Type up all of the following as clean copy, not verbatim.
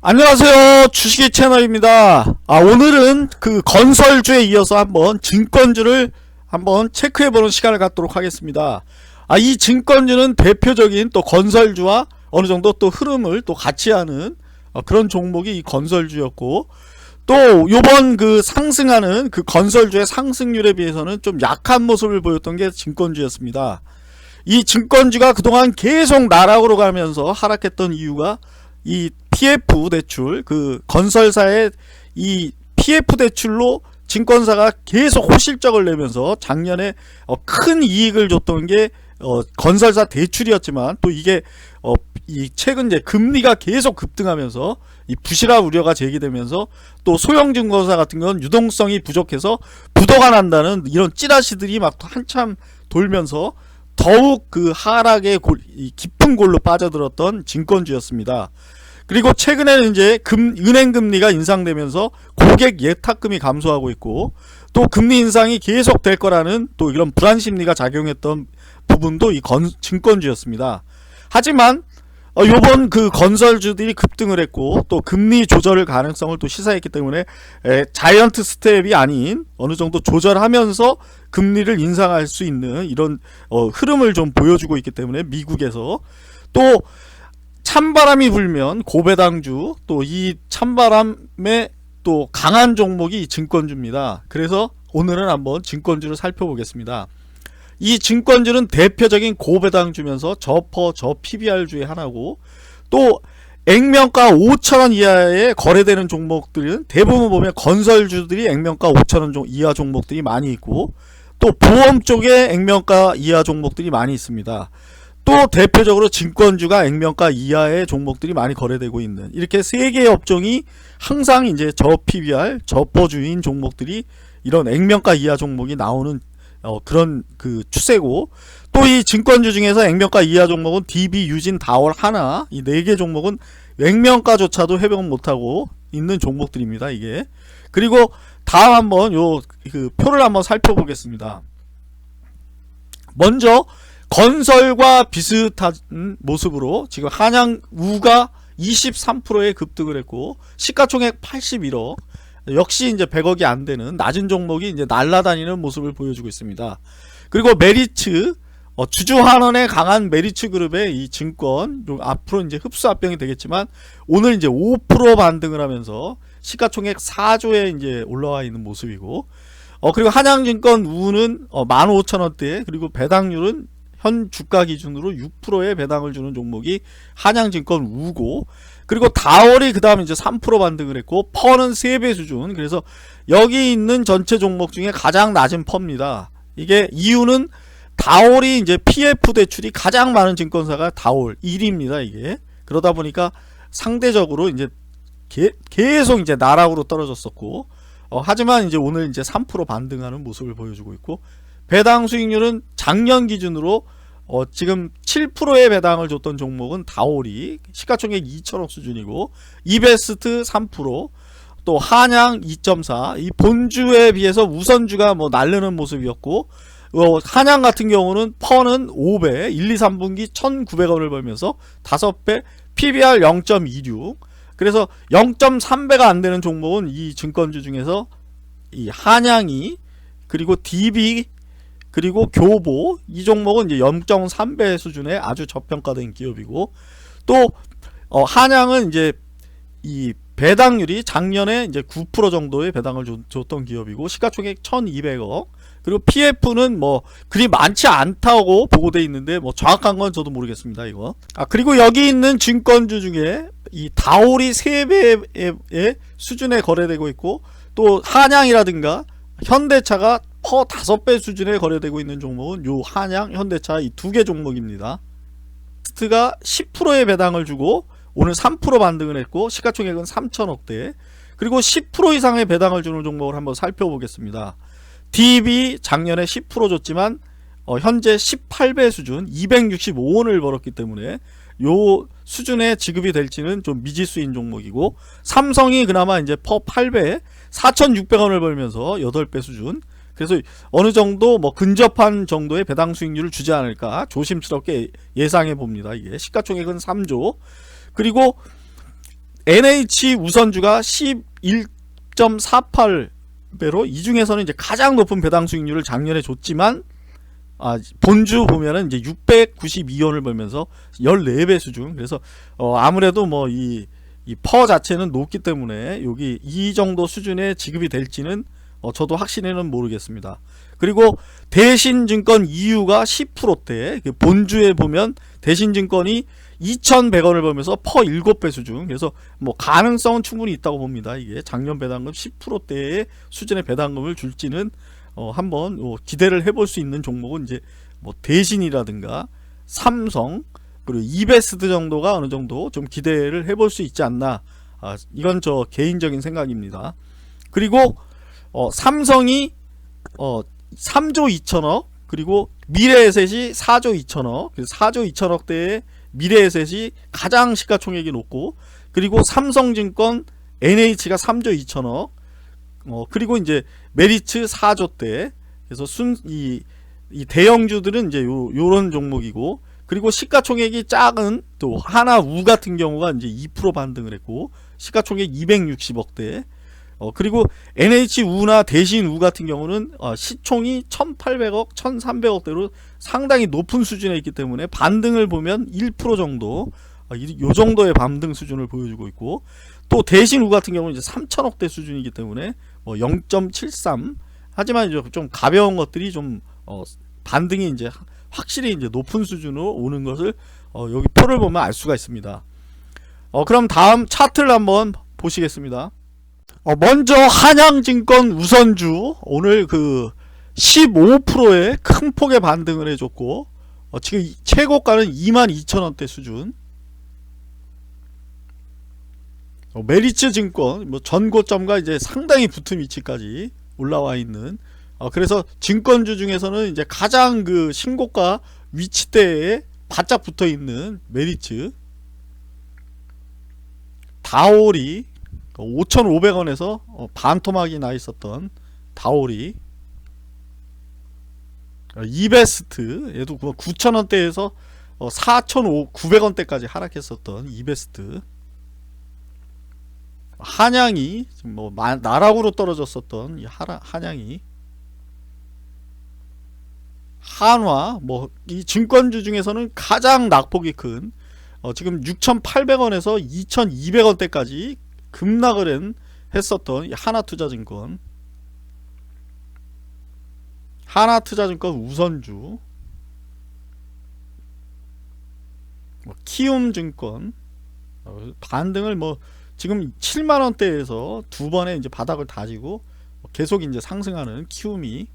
안녕하세요, 주식이 채널입니다. 오늘은 그 건설주에 이어서 한번 증권주를 한번 체크해보는 시간을 갖도록 하겠습니다. 이 증권주는 대표적인 또 건설주와 어느정도 또 흐름을 또 같이 하는 그런 종목이 이 건설주였고, 또 요번 그 상승하는 그 건설주의 상승률에 비해서는 좀 약한 모습을 보였던 게 증권주였습니다. 이 증권주가 그동안 계속 나락으로 가면서 하락했던 이유가 이 PF 대출, 그 건설사의 이 PF 대출로 증권사가 계속 호실적을 내면서 작년에 큰 이익을 줬던 게 건설사 대출이었지만, 또 이게 이 최근 이제 금리가 계속 급등하면서 이 부실화 우려가 제기되면서, 또 소형증권사 같은 건 유동성이 부족해서 부도가 난다는 이런 찌라시들이 막 한참 돌면서 더욱 그 하락의 깊은 골로 빠져들었던 증권주였습니다. 그리고 최근에는 이제 은행 금리가 인상되면서 고객 예탁금이 감소하고 있고, 또 금리 인상이 계속 될 거라는 또 이런 불안 심리가 작용했던 부분도 이 증권주였습니다. 하지만 요번 그 건설주들이 급등을 했고, 또 금리 조절 가능성을 또 시사했기 때문에 자이언트 스텝이 아닌 어느 정도 조절하면서 금리를 인상할 수 있는 이런 흐름을 좀 보여주고 있기 때문에, 미국에서 또 찬바람이 불면 고배당주, 또 이 찬바람에 또 강한 종목이 이 증권주입니다. 그래서 오늘은 한번 증권주를 살펴보겠습니다. 이 증권주는 대표적인 고배당주면서 저퍼 PBR주의 하나고, 또 액면가 5,000원 이하에 거래되는 종목들은 대부분 보면 건설주들이 액면가 5,000원 이하 종목들이 많이 있고, 또 보험 쪽에 액면가 이하 종목들이 많이 있습니다. 또 대표적으로 증권주가 액면가 이하의 종목들이 많이 거래되고 있는, 이렇게 세 개의 업종이 항상 이제 저 PBR, 저퍼주인 종목들이 이런 액면가 이하 종목이 나오는 그런 그 추세고, 또 이 증권주 중에서 액면가 이하 종목은 DB, 유진, 다월, 하나, 이 네 개 종목은 액면가조차도 회복 못하고 있는 종목들입니다, 이게. 그리고 다음 한번 그 표를 한번 살펴보겠습니다. 먼저 건설과 비슷한 모습으로 지금 한양우가 23%의 급등을 했고, 시가총액 81억, 역시 이제 100억이 안 되는 낮은 종목이 이제 날아다니는 모습을 보여주고 있습니다. 그리고 메리츠, 주주환원에 강한 메리츠 그룹의 이 증권, 앞으로 이제 흡수 합병이 되겠지만, 오늘 이제 5% 반등을 하면서 시가총액 4조에 이제 올라와 있는 모습이고, 그리고 한양증권 우는 15,000원대에, 그리고 배당률은 현 주가 기준으로 6%의 배당을 주는 종목이 한양증권 우고, 그리고 다월이 그 다음에 이제 3% 반등을 했고, 퍼는 3배 수준. 그래서 여기 있는 전체 종목 중에 가장 낮은 퍼입니다. 이게 이유는 다월이 이제 PF 대출이 가장 많은 증권사가 다월 1위입니다, 이게. 그러다 보니까 상대적으로 이제 계속 이제 나락으로 떨어졌었고, 하지만 이제 오늘 이제 3% 반등하는 모습을 보여주고 있고, 배당 수익률은 작년 기준으로 지금 7%의 배당을 줬던 종목은 다올이 시가총액 2천억 수준이고, 이베스트 3%, 또 한양 2.4, 이 본주에 비해서 우선주가 뭐 날르는 모습이었고, 한양 같은 경우는 퍼는 5배, 1, 2, 3분기 1,900원을 벌면서 5배, PBR 0.26, 그래서 0.3배가 안 되는 종목은 이 증권주 중에서 이 한양이, 그리고 DB, 그리고 교보, 이 종목은 이제 0.3배 수준의 아주 저평가된 기업이고, 또 한양은 이제 이 배당률이 작년에 이제 9% 정도의 배당을 줬던 기업이고, 시가총액 1,200억, 그리고 PF는 뭐 그리 많지 않다고 보고돼 있는데, 뭐 정확한 건 저도 모르겠습니다, 이거. 그리고 여기 있는 증권주 중에 이 다올이 3배의 수준에 거래되고 있고, 또 한양이라든가 현대차가 퍼 5배 수준에 거래되고 있는 종목은 요 한양, 현대차 이 두 개 종목입니다. 스트가 10%의 배당을 주고 오늘 3% 반등을 했고, 시가총액은 3천억대. 그리고 10% 이상의 배당을 주는 종목을 한번 살펴보겠습니다. DB 작년에 10% 줬지만 현재 18배 수준 265원을 벌었기 때문에 요 수준의 지급이 될지는 좀 미지수인 종목이고, 삼성이 그나마 이제 퍼 8배 4,600원을 벌면서 8배 수준, 그래서 어느 정도 뭐 근접한 정도의 배당 수익률을 주지 않을까 조심스럽게 예상해 봅니다. 이게 시가총액은 3조. 그리고 NH 우선주가 11.48배로 이 중에서는 이제 가장 높은 배당 수익률을 작년에 줬지만 본주 보면은 이제 692원을 벌면서 14배 수준. 그래서 아무래도 뭐 이 퍼 자체는 높기 때문에 여기 이 정도 수준의 지급이 될지는 저도 확신에는 모르겠습니다. 그리고 대신증권 EU가 10%대, 본주에 보면 대신증권이 2,100원을 벌면서 퍼 7배 수준. 그래서 뭐 가능성은 충분히 있다고 봅니다. 이게 작년 배당금 10%대의 수준의 배당금을 줄지는 한번 기대를 해볼 수 있는 종목은 이제 뭐 대신이라든가 삼성 그리고 이베스트 정도가 어느 정도 좀 기대를 해볼 수 있지 않나. 이건 저 개인적인 생각입니다. 그리고 삼성이 3조 2천억, 그리고 미래에셋이 4조 2천억, 그래서 4조 2천억대의 미래에셋이 가장 시가총액이 높고, 그리고 삼성증권 NH가 3조 2천억, 그리고 이제 메리츠 4조대. 그래서 이 대형주들은 이제 요런 종목이고, 그리고 시가총액이 작은 또 하나우 같은 경우가 이제 2% 반등을 했고, 시가총액 260억대. 그리고 NH우나 대신우 같은 경우는 시총이 1800억, 1300억대로 상당히 높은 수준에 있기 때문에 반등을 보면 1% 정도, 요 정도의 반등 수준을 보여주고 있고, 또 대신우 같은 경우는 이제 3000억대 수준이기 때문에 0.73. 하지만 이제 좀 가벼운 것들이 좀 반등이 이제 확실히 이제 높은 수준으로 오는 것을 여기 표를 보면 알 수가 있습니다. 그럼 다음 차트를 한번 보시겠습니다. 먼저 한양증권 우선주 오늘 그 15%의 큰 폭의 반등을 해줬고, 지금 최고가는 22,000원대 수준. 메리츠 증권 뭐 전고점과 이제 상당히 붙은 위치까지 올라와 있는, 그래서 증권주 중에서는 이제 가장 그 신고가 위치대에 바짝 붙어 있는 메리츠, 다오리 5,500원에서 반토막이 나 있었던 다오리, 이베스트 얘도 9,000원대에서 4,900원대까지 하락했었던 이베스트, 한양이 뭐 나락으로 떨어졌었던 이 한양이, 한화, 뭐 이 증권주 중에서는 가장 낙폭이 큰 지금 6,800원에서 2,200원대까지 급락을 했었던 이 하나투자증권, 하나투자증권 우선주, 키움증권 반등을 뭐 지금 7만원대에서 두 번의 이제 바닥을 다지고 계속 이제 상승하는 키움이,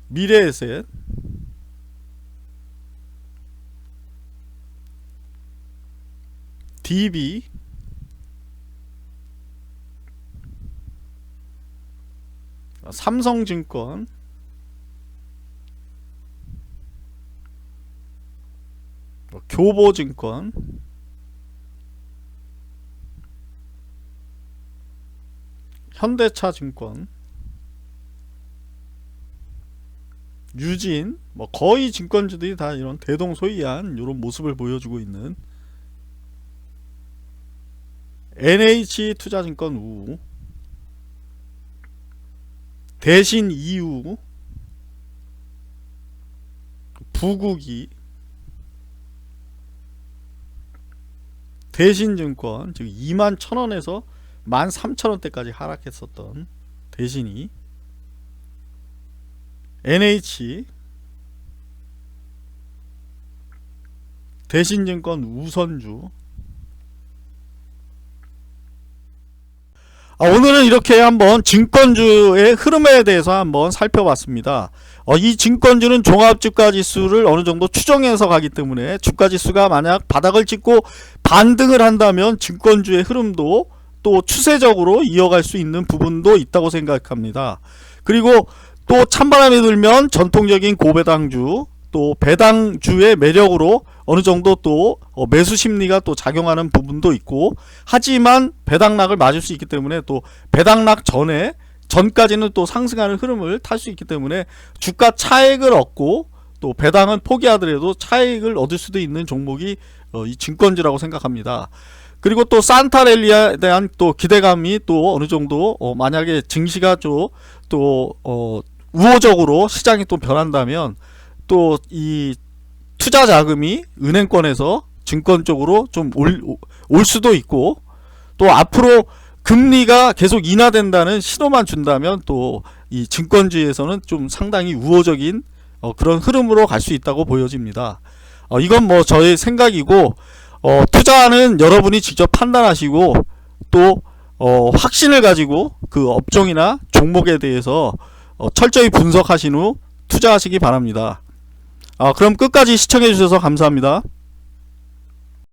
미래에셋, DB, 삼성증권, 교보증권, 현대차증권, 유진, 뭐 거의 증권주들이 다 이런 대동소이한 이런 모습을 보여주고 있는, NH투자증권 우, 대신 이우, 부국이, 대신증권 즉 21,000원에서 13,000원대까지 하락했었던 대신이, NH, 대신증권 우선주. 오늘은 이렇게 한번 증권주의 흐름에 대해서 한번 살펴봤습니다. 이 증권주는 종합주가지수를 어느 정도 추정해서 가기 때문에 주가지수가 만약 바닥을 찍고 반등을 한다면 증권주의 흐름도 또 추세적으로 이어갈 수 있는 부분도 있다고 생각합니다. 그리고 또 찬바람이 불면 전통적인 고배당주, 또 배당주의 매력으로 어느 정도 또 매수 심리가 또 작용하는 부분도 있고, 하지만 배당락을 맞을 수 있기 때문에 또 배당락 전까지는 또 상승하는 흐름을 탈 수 있기 때문에 주가 차익을 얻고 또 배당은 포기하더라도 차익을 얻을 수도 있는 종목이 이 증권주라고 생각합니다. 그리고 또 산타랠리에 대한 또 기대감이 또 어느 정도 만약에 증시가 또 우호적으로 시장이 또 변한다면 또 이 투자 자금이 은행권에서 증권 쪽으로 좀 올 수도 있고, 또 앞으로 금리가 계속 인하된다는 신호만 준다면 또 이 증권주에서는 좀 상당히 우호적인 그런 흐름으로 갈 수 있다고 보여집니다. 이건 뭐 저의 생각이고, 투자는 여러분이 직접 판단하시고 또 확신을 가지고 그 업종이나 종목에 대해서 철저히 분석하신 후 투자하시기 바랍니다. 그럼 끝까지 시청해 주셔서 감사합니다.